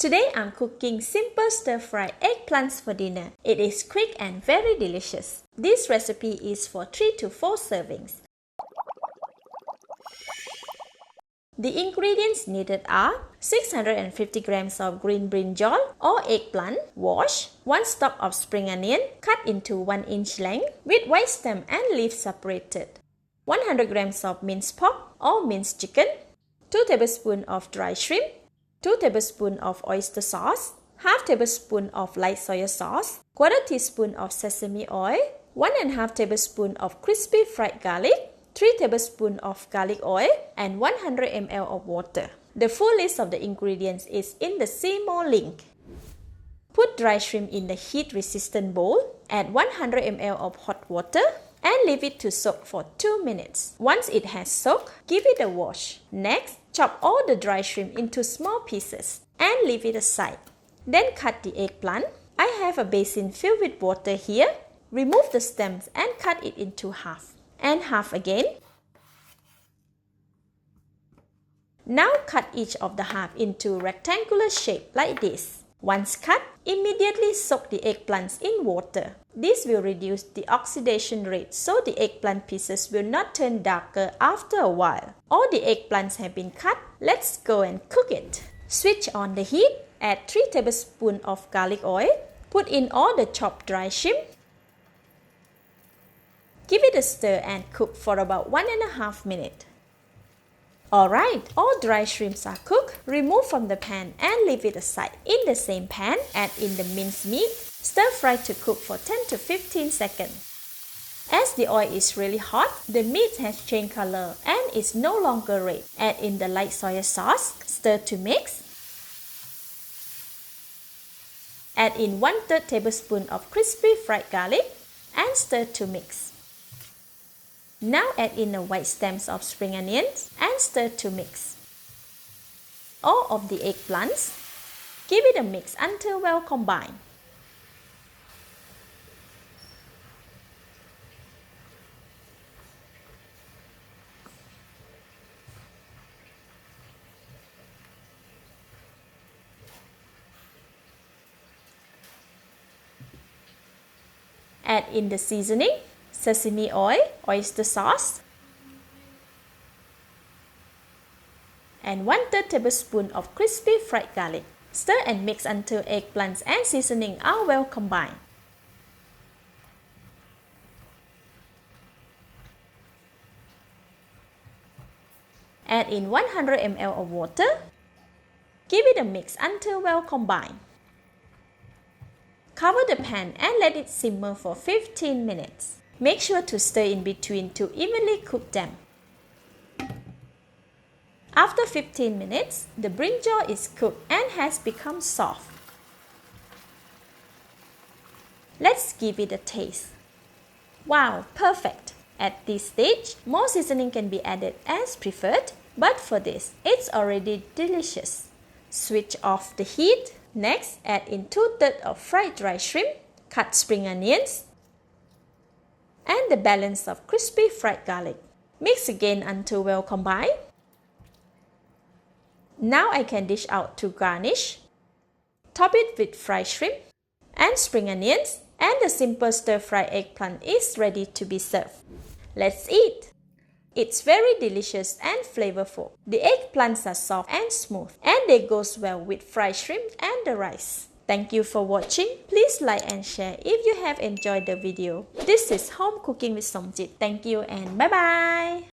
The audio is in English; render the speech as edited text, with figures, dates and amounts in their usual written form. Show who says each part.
Speaker 1: Today I'm cooking simple stir-fried eggplants for dinner. It is quick and very delicious. This recipe is for 3 to 4 servings. The ingredients needed are 650 grams of green brinjal or eggplant, washed, 1 stalk of spring onion, cut into 1-inch length, with white stem and leaves separated, 100 grams of minced pork or minced chicken, 2 tablespoons of dry shrimp, 2 tablespoons of oyster sauce, half tablespoon of light soy sauce, quarter teaspoon of sesame oil, 1.5 tablespoon of crispy fried garlic, 3 tablespoons of garlic oil, and 100 ml of water. The full list of the ingredients is in the See More link. Put dry shrimp in the heat-resistant bowl, add 100 ml of hot water, and leave it to soak for 2 minutes. Once it has soaked, give it a wash. Next, chop all the dry shrimp into small pieces and leave it aside. Then cut the eggplant. I have a basin filled with water here. Remove the stems and cut it into half. And half again. Now cut each of the half into rectangular shape like this. Once cut, immediately soak the eggplants in water. This will reduce the oxidation rate so the eggplant pieces will not turn darker after a while. All the eggplants have been cut. Let's go and cook it. Switch on the heat. Add 3 tablespoons of garlic oil. Put in all the chopped dry shrimp. Give it a stir and cook for about 1.5 minutes. Alright, all dry shrimps are cooked. Remove from the pan and leave it aside. In the same pan, add in the minced meat. Stir fry to cook for 10 to 15 seconds. As the oil is really hot, the meat has changed color and is no longer red. Add in the light soy sauce. Stir to mix. Add in 1/3 tablespoon of crispy fried garlic and stir to mix. Now add in the white stems of spring onions and stir to mix. All of the eggplants. Give it a mix until well combined. Add in the seasoning, sesame oil, oyster sauce, and 1/3 tablespoon of crispy fried garlic. Stir and mix until eggplants and seasoning are well combined. Add in 100 ml of water. Give it a mix until well combined. Cover the pan and let it simmer for 15 minutes. Make sure to stir in between to evenly cook them. After 15 minutes, the brinjal is cooked and has become soft. Let's give it a taste. Wow, perfect! At this stage, more seasoning can be added as preferred, but for this, it's already delicious. Switch off the heat. Next, add in 2/3 of fried dry shrimp, cut spring onions, and the balance of crispy fried garlic. Mix again until well combined. Now I can dish out to garnish. Top it with fried shrimp and spring onions, and the simple stir-fried eggplant is ready to be served. Let's eat! It's very delicious and flavorful. The eggplants are soft and smooth, and they goes well with fried shrimp and the rice. Thank you for watching. Please like and share if you have enjoyed the video. This is Home Cooking with Somjit. Thank you and bye-bye!